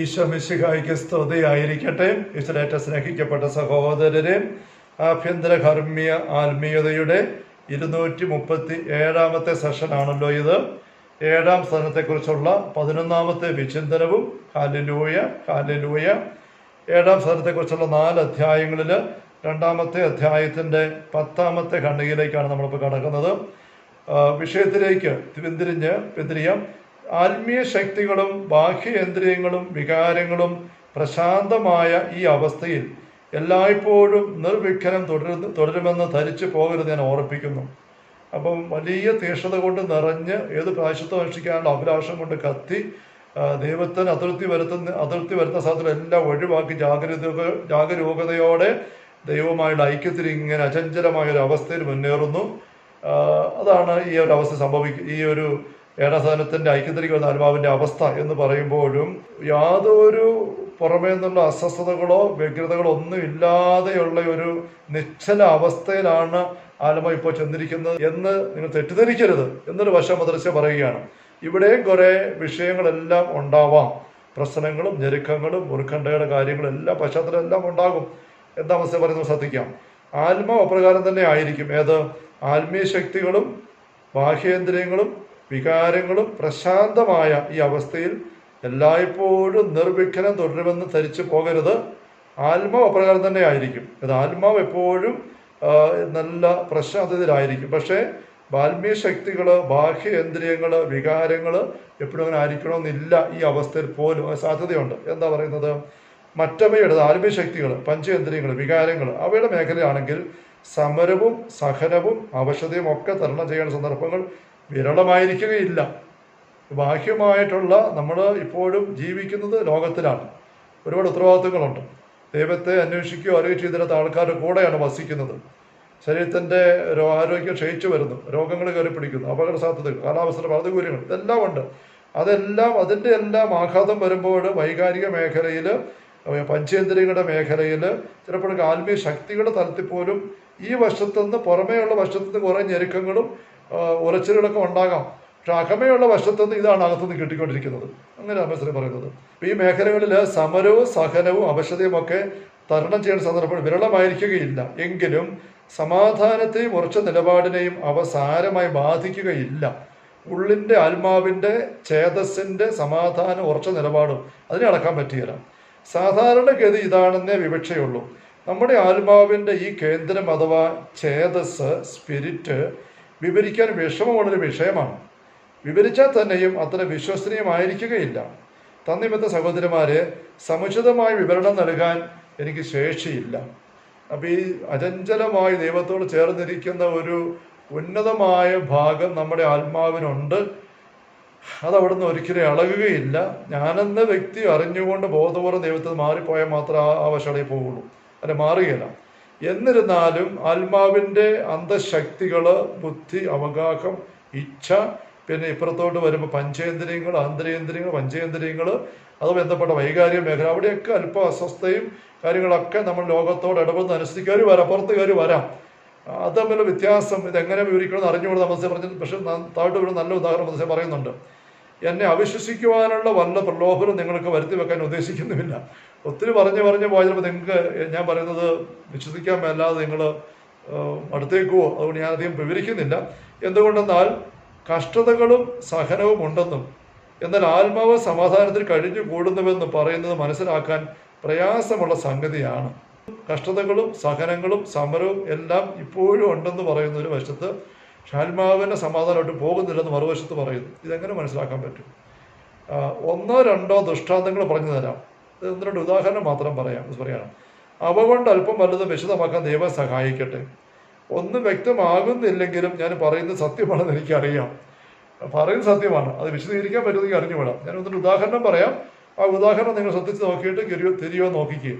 ഈശോ മിശിഹായ്ക്ക് സ്തുതിയായിരിക്കട്ടെ. ഈശ്വരേറ്റ സ്നേഹിക്കപ്പെട്ട സഹോദരരെ, ആഭ്യന്തര കർമ്മീയ ആത്മീയതയുടെ 237ാമത്തെ സെഷനാണല്ലോ ഇത്. 7ാം സ്ഥാനത്തെക്കുറിച്ചുള്ള 11ാമത്തെ വിചിന്തനവും. Hallelujah hallelujah. 7ാം സ്ഥാനത്തെക്കുറിച്ചുള്ള 4 അധ്യായങ്ങളിൽ 2ാമത്തെ അധ്യായത്തിൻ്റെ 10ാമത്തെ ഖണ്ഡികയിലേക്കാണ് നമ്മളിപ്പോൾ കടക്കുന്നത്. വിഷയത്തിലേക്ക് പിന്തിരിയാം. ആത്മീയ ശക്തികളും ബാഹ്യേന്ദ്രിയങ്ങളും വികാരങ്ങളും പ്രശാന്തമായ ഈ അവസ്ഥയിൽ എല്ലായ്പ്പോഴും നിർവിഘ്നം തുടരുമെന്ന് ധരിച്ചു പോകരുത് ഞാൻ ഓർപ്പിക്കുന്നു. അപ്പം വലിയ തീക്ഷ്ണത കൊണ്ട് നിറഞ്ഞ് ഏത് പ്രായശ്ചിത്വം അനുഷ്ഠിക്കാനുള്ള അഭിലാഷം കൊണ്ട് കത്തി ദൈവത്തിന് അതിർത്തി വരുത്തുന്ന സാധനങ്ങളെല്ലാം ഒഴിവാക്കി ജാഗരൂകതയോടെ ദൈവമായുള്ള ഐക്യത്തിൽ ഇങ്ങനെ അചഞ്ചലമായ ഒരു അവസ്ഥയിൽ മുന്നേറുന്നു. അതാണ് ഈ ഒരു അവസ്ഥ ഈ ഒരു 7ാം സ്ഥാനത്തിൻ്റെ ഐക്യത്തിലേക്ക് വന്ന ആത്മാവിൻ്റെ അവസ്ഥ എന്ന് പറയുമ്പോഴും യാതൊരു പുറമേ നിന്നുള്ള അസ്വസ്ഥതകളോ വ്യഗ്രതകളോ ഒന്നും ഇല്ലാതെയുള്ള ഒരു നിശ്ചല അവസ്ഥയിലാണ് ആത്മാവ് ഇപ്പോൾ ചെന്നിരിക്കുന്നത് എന്ന് നിങ്ങൾ തെറ്റിദ്ധരിക്കരുത് എന്നൊരു വശം മദ്രസ പറയുകയാണ്. ഇവിടെയും കുറേ വിഷയങ്ങളെല്ലാം ഉണ്ടാവാം. പ്രശ്നങ്ങളും ഞെരുക്കങ്ങളും ഉത്കണ്ഠയുടെ കാര്യങ്ങളെല്ലാം പശ്ചാത്തലമെല്ലാം ഉണ്ടാകും. എന്താ മദ്രസ പറയുന്നത് ശ്രദ്ധിക്കാം. ആത്മാവ് അപ്രകാരം തന്നെ ആയിരിക്കും. ഏത്? ആത്മീയ ശക്തികളും ബാഹ്യേന്ദ്രിയങ്ങളും വികാരങ്ങളും പ്രശാന്തമായ ഈ അവസ്ഥയിൽ എല്ലായ്പ്പോഴും നിർവിഘ്നം തുടരുമെന്ന് ധരിച്ചു പോകരുത്. ആത്മാവ് അപ്രകാരം തന്നെ ആയിരിക്കും. അത് ആത്മാവ് എപ്പോഴും നല്ല പ്രശാന്തതയിലായിരിക്കും. പക്ഷേ ആത്മീയ ശക്തികൾ, ബാഹ്യേന്ദ്രിയങ്ങൾ, വികാരങ്ങൾ എപ്പോഴും അങ്ങനെ ആയിരിക്കണമെന്നില്ല. ഈ അവസ്ഥയിൽ പോലും സാധ്യതയുണ്ട്. എന്താ പറയുന്നത്? മറ്റവയുടെ ആത്മീയ ശക്തികൾ, പഞ്ചേന്ദ്രിയങ്ങൾ, വികാരങ്ങൾ അവയുടെ മേഖലയാണെങ്കിൽ സമരവും സഹനവും അവശതയും ഒക്കെ തരണം ചെയ്യുന്ന സന്ദർഭങ്ങൾ വിരളമായിരിക്കുകയില്ല. ബാഹ്യമായിട്ടുള്ള നമ്മൾ ഇപ്പോഴും ജീവിക്കുന്നത് ലോകത്തിലാണ്. ഒരുപാട് ഉത്തരവാദിത്വങ്ങളുണ്ട്. ദൈവത്തെ അന്വേഷിക്കുകയോ അറിയുകയോ ചെയ്തിരുന്ന ആൾക്കാരുടെ കൂടെയാണ് വസിക്കുന്നത്. ശരീരത്തിൻ്റെ ആരോഗ്യം ക്ഷയിച്ചു വരുന്നു, രോഗങ്ങൾ കയറി പിടിക്കുന്നു, അപകട സാധ്യതകൾ, കാലാവസ്ഥ പ്രതികൂല്യങ്ങൾ ഇതെല്ലാം ഉണ്ട്. അതിൻ്റെ എല്ലാം ആഘാതം വരുമ്പോൾ വൈകാരിക മേഖലയിൽ, പഞ്ചേന്ദ്രിയങ്ങളുടെ മേഖലയിൽ, ചിലപ്പോൾ ആത്മീയ ശക്തികളുടെ തലത്തിൽ പോലും ഈ വശത്തുനിന്ന് പുറമേയുള്ള വശത്തുനിന്ന് കുറേ ഞെരുക്കങ്ങളും ഉറച്ചിലുകളൊക്കെ ഉണ്ടാകാം. പക്ഷെ അകമയുള്ള വശത്തുനിന്ന് ഇതാണ് അകത്തുനിന്ന് കിട്ടിക്കൊണ്ടിരിക്കുന്നത്. അങ്ങനെ അവസരം പറയുന്നത്. ഈ മേഖലകളിൽ സമരവും സഹനവും അവശതയും ഒക്കെ തരണം ചെയ്യുന്ന സന്ദർഭം വിരളമായിരിക്കുകയില്ല. എങ്കിലും സമാധാനത്തെയും ഉറച്ച നിലപാടിനെയും അവ സാരമായി ബാധിക്കുകയില്ല. ഉള്ളിൻ്റെ ആത്മാവിൻ്റെ ചേതസ്സിൻ്റെ സമാധാനം ഉറച്ച നിലപാടും അതിനെ അടക്കാൻ പറ്റുകയില്ല. സാധാരണഗതി ഇതാണെന്നേ വിവക്ഷയുള്ളൂ. നമ്മുടെ ആത്മാവിൻ്റെ ഈ കേന്ദ്രം അഥവാ ചേതസ്, സ്പിരിറ്റ് വിവരിക്കാൻ വിഷമമുള്ളൊരു വിഷയമാണ്. വിവരിച്ചാൽ തന്നെയും അത്ര വിശ്വസനീയമായിരിക്കുകയില്ല. തന്നിമത്തെ സഹോദരന്മാരെ, സമുചിതമായ വിവരണം നൽകാൻ എനിക്ക് ശേഷിയില്ല. അപ്പം ഈ അചഞ്ചലമായി ദൈവത്തോട് ചേർന്നിരിക്കുന്ന ഒരു ഉന്നതമായ ഭാഗം നമ്മുടെ ആത്മാവിനുണ്ട്. അതവിടുന്ന് ഒരിക്കലും ഇളകുകയില്ല. ഞാനെന്ന വ്യക്തി അറിഞ്ഞുകൊണ്ട് ബോധപൂർവ്വം ദൈവത്തിൽ മാറിപ്പോയാൽ മാത്രമേ ആ വശടയിൽ പോവുള്ളൂ, അല്ലെ മാറുകയില്ല. എന്നിരുന്നാലും ആത്മാവിൻ്റെ അന്തഃശക്തികൾ, ബുദ്ധി, അവഗാഹം, ഇച്ഛ, പിന്നെ ഇപ്പുറത്തോട്ട് വരുമ്പോൾ പഞ്ചേന്ദ്രിയങ്ങൾ, ആന്തരേന്ദ്രിയങ്ങൾ, പഞ്ചേന്ദ്രിയങ്ങൾ, അത് ബന്ധപ്പെട്ട വൈകാരിക മേഖല, അവിടെയൊക്കെ അല്പം അസ്വസ്ഥയും കാര്യങ്ങളൊക്കെ നമ്മൾ ലോകത്തോട് ഇടപെടുന്ന അനുസരിച്ച് കയറി വരാം, പുറത്ത് കയറി വരാം. അത് തമ്മിലുള്ള വ്യത്യാസം ഇതെങ്ങനെ വിവരിക്കണമെന്ന് അറിഞ്ഞുകൊണ്ട് നമ്മൾ പറഞ്ഞത്. പക്ഷെ താഴോട്ട് ഒരു നല്ല ഉദാഹരണം മനസ്സിൽ പറയുന്നുണ്ട്. എന്നെ അവിശ്വസിക്കുവാനുള്ള വല്ല പ്രലോഭനം നിങ്ങൾക്ക് വരുത്തി വെക്കാൻ ഉദ്ദേശിക്കുന്നുമില്ല. ഒത്തിരി പറഞ്ഞു പോയപ്പോൾ നിങ്ങൾക്ക് ഞാൻ പറയുന്നത് വിശ്വസിക്കാൻ മേലാതെ നിങ്ങൾ അടുത്തേക്കുവോ, അതുകൊണ്ട് ഞാനധികം വിവരിക്കുന്നില്ല. എന്തുകൊണ്ടെന്നാൽ കഷ്ടതകളും സഹനവും ഉണ്ടെന്നും എന്നാൽ ആത്മാവ് സമാധാനത്തിൽ കഴിഞ്ഞു കൂടുന്നുവെന്ന് പറയുന്നത് മനസ്സിലാക്കാൻ പ്രയാസമുള്ള സംഗതിയാണ്. കഷ്ടതകളും സഹനങ്ങളും സമരവും എല്ലാം ഇപ്പോഴും ഉണ്ടെന്ന് പറയുന്ന ഒരു വശത്ത്, ആത്മാവിൻ്റെ സമാധാനമായിട്ട് പോകുന്നില്ലെന്ന് മറുവശത്ത് പറയുന്നു. ഇതെങ്ങനെ മനസ്സിലാക്കാൻ പറ്റും? 1-2 ദൃഷ്ടാന്തങ്ങൾ പറഞ്ഞു തരാം. 1-2 ഉദാഹരണം മാത്രം പറയണം. അവ കൊണ്ട് അല്പം വല്ലതും വിശദമാക്കാൻ ദൈവം സഹായിക്കട്ടെ. ഒന്നും വ്യക്തമാകുന്നില്ലെങ്കിലും ഞാൻ പറയുന്നത് സത്യമാണെന്ന് എനിക്കറിയാം. പറയുന്നത് സത്യമാണ്, അത് വിശദീകരിക്കാൻ പറ്റുമെങ്കിൽ അറിഞ്ഞുകൂടാം. ഞാൻ 1 ഉദാഹരണം പറയാം. ആ ഉദാഹരണം നിങ്ങൾ ശ്രദ്ധിച്ച് നോക്കിയിട്ട് തിരിയോ നോക്കിക്കുക.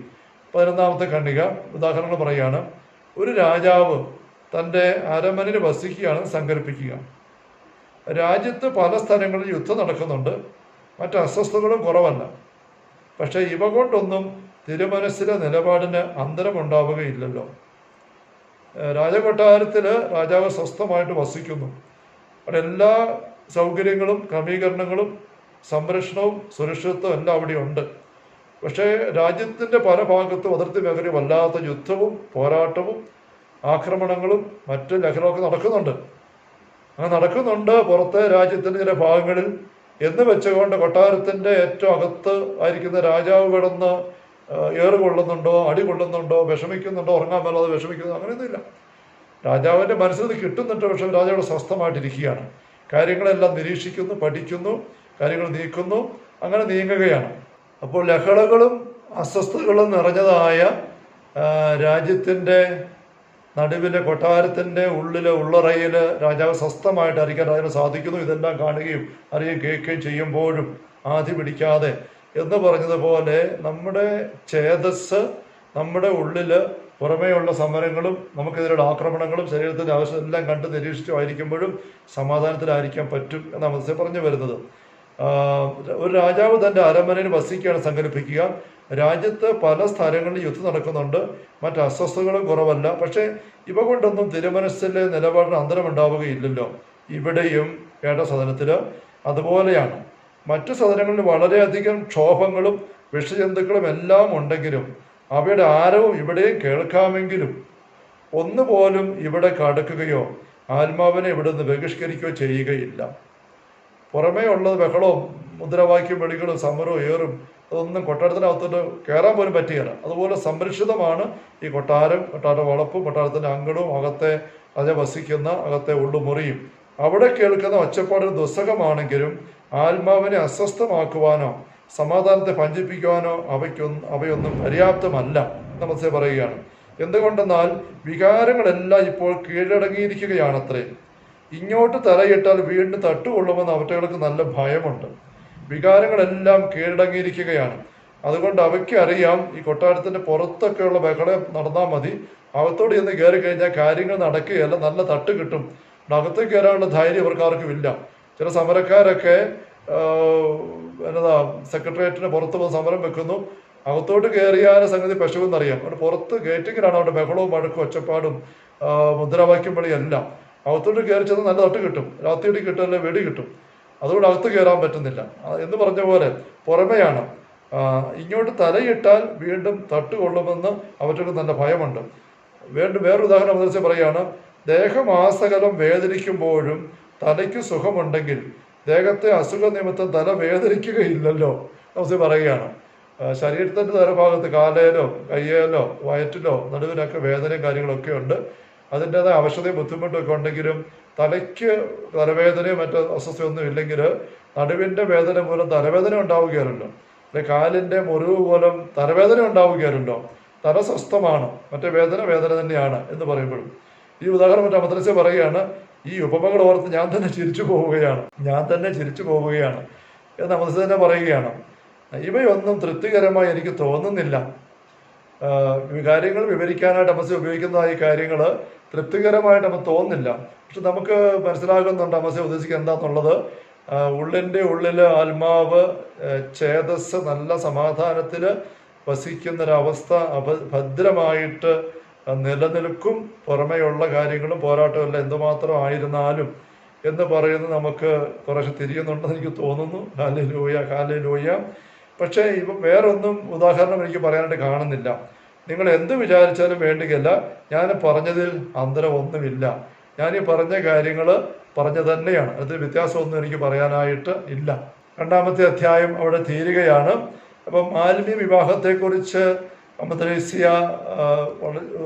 11ാമത്തെ ഖണ്ഡിക ഉദാഹരണങ്ങൾ പറയുകയാണ്. ഒരു രാജാവ് തൻ്റെ അരമനയിൽ വസിക്കുകയാണെന്ന് സങ്കല്പിക്കുക. രാജ്യത്ത് പല സ്ഥലങ്ങളിൽ യുദ്ധം നടക്കുന്നുണ്ട്, മറ്റ് അസ്വസ്ഥതകളും കുറവല്ല. പക്ഷേ ഇവ കൊണ്ടൊന്നും തിരുമനസ്സിലെ നിലപാടിന് അന്തരമുണ്ടാവുകയില്ലല്ലോ. രാജകൊട്ടാരത്തിൽ രാജാവ് സ്വസ്ഥമായിട്ട് വസിക്കുന്നു. അവിടെ എല്ലാ സൗകര്യങ്ങളും ക്രമീകരണങ്ങളും സംരക്ഷണവും സുരക്ഷിതത്വം എല്ലാം അവിടെ ഉണ്ട്. പക്ഷേ രാജ്യത്തിൻ്റെ പല ഭാഗത്തും അതിർത്തി മേഖലയിൽ വല്ലാത്ത യുദ്ധവും പോരാട്ടവും ആക്രമണങ്ങളും മറ്റ് ലഹളമൊക്കെ നടക്കുന്നുണ്ട്. അങ്ങനെ നടക്കുന്നുണ്ട് പുറത്തെ രാജ്യത്തിൻ്റെ ചില ഭാഗങ്ങളിൽ എന്ന് വെച്ചുകൊണ്ട് കൊട്ടാരത്തിൻ്റെ ഏറ്റവും അകത്ത് ആയിരിക്കുന്ന രാജാവ് കിടന്ന് ഏറ് കൊള്ളുന്നുണ്ടോ, അടി കൊള്ളുന്നുണ്ടോ, വിഷമിക്കുന്നുണ്ടോ, ഉറങ്ങാൻ മേലാതെ വിഷമിക്കുന്നു, അങ്ങനെയൊന്നുമില്ല. രാജാവിൻ്റെ മനസ്സിൽ കിട്ടുന്നുണ്ട്. പക്ഷേ രാജാവ് സ്വസ്ഥമായിട്ടിരിക്കുകയാണ്. കാര്യങ്ങളെല്ലാം നിരീക്ഷിക്കുന്നു, പഠിക്കുന്നു, കാര്യങ്ങൾ നീക്കുന്നു, അങ്ങനെ നീങ്ങുകയാണ്. അപ്പോൾ ലഹളകളും അസ്വസ്ഥതകളും നിറഞ്ഞതായ രാജ്യത്തിൻ്റെ നടുവിലെ കൊട്ടാരത്തിൻ്റെ ഉള്ളിൽ ഉള്ളറയിൽ രാജാവ് സ്വസ്ഥമായിട്ട് അറിയിക്കാൻ രാജാവിന് സാധിക്കുന്നു. ഇതെല്ലാം കാണുകയും അറിയുകയും കേൾക്കുകയും ചെയ്യുമ്പോഴും ആധി പിടിക്കാതെ എന്ന് പറഞ്ഞതുപോലെ നമ്മുടെ ചേതസ്, നമ്മുടെ ഉള്ളിൽ പുറമേയുള്ള സമരങ്ങളും നമുക്കെതിരെയുള്ള ആക്രമണങ്ങളും ശരീരത്തിൻ്റെ ആവശ്യം എല്ലാം കണ്ട് നിരീക്ഷിച്ചുമായിരിക്കുമ്പോഴും സമാധാനത്തിലായിരിക്കാൻ പറ്റും എന്നാണ് മനസ്സിൽ പറഞ്ഞു വരുന്നത്. ഒരു രാജാവ് തൻ്റെ അരമനയിൽ വസിക്കുകയാണ് സങ്കല്പിക്കുക. രാജ്യത്ത് പല സ്ഥലങ്ങളിൽ യുദ്ധം നടക്കുന്നുണ്ട്, മറ്റ് അസ്വസ്ഥതകളും കുറവല്ല. പക്ഷേ ഇവ കൊണ്ടൊന്നും തിരുമനസ്സിലെ നിലപാടിന് അന്തരമുണ്ടാവുകയില്ലല്ലോ. ഇവിടെയും സദനത്തിൽ അതുപോലെയാണ്. മറ്റു സദനങ്ങളിൽ വളരെയധികം ക്ഷോഭങ്ങളും വിഷജന്തുക്കളും എല്ലാം ഉണ്ടെങ്കിലും അവയുടെ ആരവും ഇവിടെയും കേൾക്കാമെങ്കിലും ഒന്നുപോലും ഇവിടെ കടക്കുകയോ ആത്മാവിനെ ഇവിടെ നിന്ന് ബഹിഷ്കരിക്കുകയോ ചെയ്യുകയില്ല. പുറമേ ഉള്ളത് ബഹളവും മുദ്രാവാക്യം വെളികളും സമരവും ഏറും അതൊന്നും കൊട്ടാരത്തിനകത്തോട്ട് കയറാൻ പോലും പറ്റുകയില്ല. അതുപോലെ സംരക്ഷിതമാണ് ഈ കൊട്ടാരം, കൊട്ടാര വളപ്പും, കൊട്ടാരത്തിൻ്റെ അങ്കണവും, അകത്തെ രാജ വസിക്കുന്ന അകത്തെ ഉള്ളുമുറിയും. അവിടെ കേൾക്കുന്ന ഒച്ചപ്പാടിന് ദുസ്സഹമാണെങ്കിലും ആത്മാവിനെ അസ്വസ്ഥമാക്കുവാനോ സമാധാനത്തെ പഞ്ചിപ്പിക്കുവാനോ അവയൊന്നും പര്യാപ്തമല്ല നമുക്ക് പറയുകയാണ്. എന്തുകൊണ്ടെന്നാൽ വികാരങ്ങളെല്ലാം ഇപ്പോൾ കീഴടങ്ങിയിരിക്കുകയാണത്രേ. ഇങ്ങോട്ട് തലയിട്ടാൽ വീണ്ടും തട്ടുകൊള്ളുമെന്ന് അവറ്റകൾക്ക് നല്ല ഭയമുണ്ട്. വികാരങ്ങളെല്ലാം കീഴടങ്ങിയിരിക്കുകയാണ്. അതുകൊണ്ട് അവയ്ക്ക് അറിയാം ഈ കൊട്ടാരത്തിൻ്റെ പുറത്തൊക്കെയുള്ള ബഹളം നടന്നാൽ മതി, അകത്തോട് ചെന്ന് കയറി കഴിഞ്ഞാൽ കാര്യങ്ങൾ നടക്കുകയല്ല, നല്ല തട്ട് കിട്ടും. അകത്ത് കയറാനുള്ള ധൈര്യം ഇവർക്കാർക്കും ഇല്ല. ചില സമരക്കാരൊക്കെ സെക്രട്ടേറിയറ്റിന് പുറത്ത് പോയി സമരം വെക്കുന്നു. അകത്തോട്ട് കയറിയാലും സംഗതി പശുവെന്നറിയാം. അവിടെ പുറത്ത് ഗേറ്റിങ്ങിലാണ് അവിടെ ബഹളവും വഴക്കും ഒച്ചപ്പാടും മുദ്രാവാക്യം വിളിയെല്ലാം. അകത്തോട്ട് കയറി ചെന്ന് നല്ല തട്ട് കിട്ടും, രാത്രിയിടി കിട്ടും, അല്ലെ വെടി കിട്ടും. അതുകൊണ്ട് അകത്ത് കയറാൻ പറ്റുന്നില്ല എന്ന് പറഞ്ഞ പോലെ പുറമെയാണ്. ഇങ്ങോട്ട് തലയിട്ടാൽ വീണ്ടും തട്ടുകൊള്ളുമെന്ന് അവർക്ക് നല്ല ഭയമുണ്ട്. വേറൊരു ഉദാഹരണം ഉദ്ദേശിച്ച് പറയുകയാണ്. ദേഹമാസകലം വേദനിക്കുമ്പോഴും തലയ്ക്ക് സുഖമുണ്ടെങ്കിൽ ദേഹത്തെ അസുഖ നിമിത്തം തല വേദനിക്കുകയില്ലല്ലോ നമുക്ക് പറയുകയാണ്. ശരീരത്തിൻ്റെ തലഭാഗത്ത് കാലയിലോ കയ്യേലോ വയറ്റിലോ നടുവിനൊക്കെ വേദനയും കാര്യങ്ങളൊക്കെ ഉണ്ട്. അതിൻ്റെതായ അവശതയും ബുദ്ധിമുട്ടൊക്കെ ഉണ്ടെങ്കിലും തലയ്ക്ക് തലവേദനയോ മറ്റു അസ്വസ്ഥയൊന്നും ഇല്ലെങ്കിൽ നടുവിൻ്റെ വേദന മൂലം തലവേദന ഉണ്ടാവുകയാണല്ലോ, അല്ലെ കാലിൻ്റെ മുറിവ് മൂലം തലവേദന ഉണ്ടാവുകയാണല്ലോ. തല സ്വസ്ഥമാണ്, മറ്റേ വേദന തന്നെയാണ് എന്ന് പറയുമ്പോഴും ഈ ഉദാഹരണം മറ്റേ അമദ്രസ പറയുകയാണ്. ഈ ഉപമകൾ ഓർത്ത് ഞാൻ തന്നെ ചിരിച്ചു പോവുകയാണ് എന്ന് അമദ്രസ തന്നെ പറയുകയാണ്. ഇവയൊന്നും തൃപ്തികരമായി എനിക്ക് തോന്നുന്നില്ല. കാര്യങ്ങൾ വിവരിക്കാനായിട്ട് അമസ ഉപയോഗിക്കുന്നതായ ഈ കാര്യങ്ങൾ തൃപ്തികരമായിട്ട് നമുക്ക് തോന്നുന്നില്ല. പക്ഷെ നമുക്ക് മനസ്സിലാകുന്നുണ്ട് അമസ ഉദ്ദേശിക്കുക എന്താണെന്നുള്ളത്. ഉള്ളിൻ്റെ ഉള്ളിൽ ആത്മാവ് ചേതസ് നല്ല സമാധാനത്തിൽ വസിക്കുന്നൊരവസ്ഥ ഭദ്രമായിട്ട് നിലനിൽക്കും. പുറമെയുള്ള കാര്യങ്ങളും പോരാട്ടവും എല്ലാം എന്തുമാത്രം ആയിരുന്നാലും എന്ന് പറയുന്നത് നമുക്ക് കുറച്ച് തിരിയുന്നുണ്ടെന്ന് എനിക്ക് തോന്നുന്നു. ഹല്ലേലൂയ. പക്ഷേ വേറൊന്നും ഉദാഹരണം എനിക്ക് പറയാനായിട്ട് കാണുന്നില്ല. നിങ്ങൾ എന്ത് വിചാരിച്ചാലും വേണ്ടിയല്ല, ഞാൻ പറഞ്ഞതിൽ അന്തരമൊന്നുമില്ല. ഞാൻ ഈ പറഞ്ഞ കാര്യങ്ങൾ പറഞ്ഞു തന്നെയാണ്, അതിൽ വ്യത്യാസമൊന്നും എനിക്ക് പറയാനായിട്ട് ഇല്ല. 2-ാമത്തെ അധ്യായം അവിടെ തീരുകയാണ്. അപ്പം ആത്മീയ വിവാഹത്തെക്കുറിച്ച് അമദ്രേസ്യ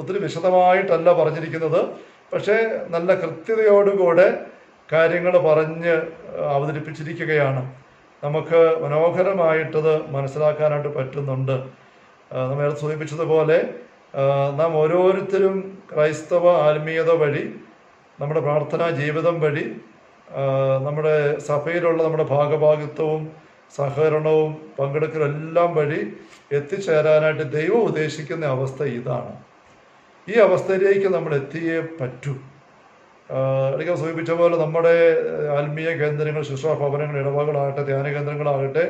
ഒത്തിരി വിശദമായിട്ടല്ല പറഞ്ഞിരിക്കുന്നത്. പക്ഷേ നല്ല കൃത്യതയോടുകൂടെ കാര്യങ്ങൾ പറഞ്ഞ് അവതരിപ്പിച്ചിരിക്കുകയാണ്. നമുക്ക് മനോഹരമായിട്ടത് മനസ്സിലാക്കാനായിട്ട് പറ്റുന്നുണ്ട്. നമ്മൾ സൂചിപ്പിച്ചതുപോലെ നാം ഓരോരുത്തരും ക്രൈസ്തവ ആത്മീയത വഴി, നമ്മുടെ പ്രാർത്ഥനാ ജീവിതം വഴി, നമ്മുടെ സഭയിലുള്ള നമ്മുടെ ഭാഗഭാഗിത്വവും സഹകരണവും പങ്കെടുക്കലും എല്ലാം വഴി എത്തിച്ചേരാനായിട്ട് ദൈവം ഉദ്ദേശിക്കുന്ന അവസ്ഥ ഇതാണ്. ഈ അവസ്ഥയിലേക്ക് നമ്മൾ എത്തിയേ പറ്റൂ. ഇടയ്ക്ക് സൂചിപ്പിച്ച പോലെ നമ്മുടെ ആത്മീയ കേന്ദ്രങ്ങൾ, ശുശ്രൂഷ ഭവനങ്ങൾ, ഇടവകളാകട്ടെ, ധ്യാന കേന്ദ്രങ്ങളാകട്ടെ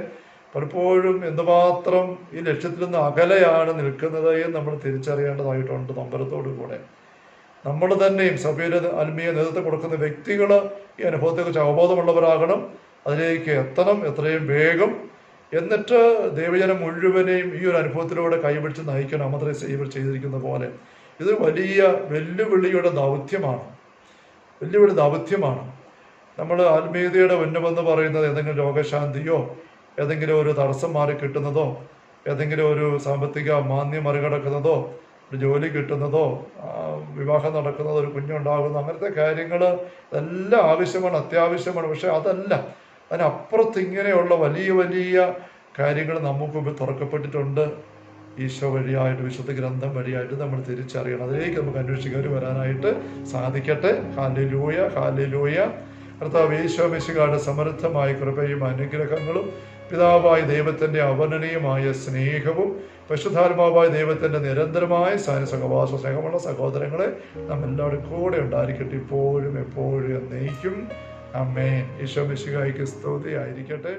പലപ്പോഴും എന്തുമാത്രം ഈ ലക്ഷ്യത്തിൽ നിന്ന് അകലെയാണ് നിൽക്കുന്നത് എന്ന് നമ്മൾ തിരിച്ചറിയേണ്ടതായിട്ടുണ്ട്. നമ്പരത്തോടു കൂടെ നമ്മൾ തന്നെയും സഭയിലെ ആത്മീയ നേതൃത്വം കൊടുക്കുന്ന വ്യക്തികൾ ഈ അനുഭവത്തെക്കുറിച്ച് അവബോധമുള്ളവരാകണം. അതിലേക്ക് എത്തണം എത്രയും വേഗം. എന്നിട്ട് ദൈവജനം മുഴുവനെയും ഈ ഒരു അനുഭവത്തിലൂടെ കൈപിടിച്ച് നയിക്കണം. മദർ ഇവർ ചെയ്തിരിക്കുന്ന പോലെ ഇത് വലിയ വെല്ലുവിളിയുടെ ദൗത്യമാണ്. വെല്ലുവിളി ദൗത്യമാണ്. നമ്മൾ ആത്മീയതയുടെ ഉന്നമെന്ന് പറയുന്നത് ഏതെങ്കിലും രോഗശാന്തിയോ, ഏതെങ്കിലും ഒരു തടസ്സം മാറി കിട്ടുന്നതോ, ഏതെങ്കിലും ഒരു സാമ്പത്തിക മാന്യം മറികടക്കുന്നതോ, ഒരു ജോലി കിട്ടുന്നതോ, വിവാഹം നടക്കുന്നതോ, ഒരു കുഞ്ഞുണ്ടാകുന്നതോ, അങ്ങനത്തെ കാര്യങ്ങൾ എല്ലാം ആവശ്യമാണ്, അത്യാവശ്യമാണ്. പക്ഷെ അതല്ല, അതിനപ്പുറത്ത് ഇങ്ങനെയുള്ള വലിയ വലിയ കാര്യങ്ങൾ നമുക്ക് മുമ്പ് തുറക്കപ്പെട്ടിട്ടുണ്ട്. ഈശോ വഴിയായിട്ട്, വിശുദ്ധ ഗ്രന്ഥം വഴിയായിട്ട് നമ്മൾ തിരിച്ചറിയണം. അതിലേക്ക് നമുക്ക് അന്വേഷിക്കാൻ വരാനായിട്ട് സാധിക്കട്ടെ. Hallelujah, hallelujah. കർത്താവ് ഈശോ മിശിഹായുടെ സമൃദ്ധമായ കൃപയും അനുഗ്രഹങ്ങളും പിതാവായ ദൈവത്തിൻ്റെ അവർണ്ണനീയമായ സ്നേഹവും പരിശുദ്ധാത്മാവായ ദൈവത്തിൻ്റെ നിരന്തരമായ സഹവാസ സ്നേഹമുള്ള സഹോദരങ്ങളെ നാം എല്ലാവരും കൂടെ ഉണ്ടായിരിക്കട്ടെ, ഇപ്പോഴും എപ്പോഴും എന്നേക്കും. ആമേൻ. ഈശോ മിശിഹായ്ക്ക് സ്തുതി ആയിരിക്കട്ടെ.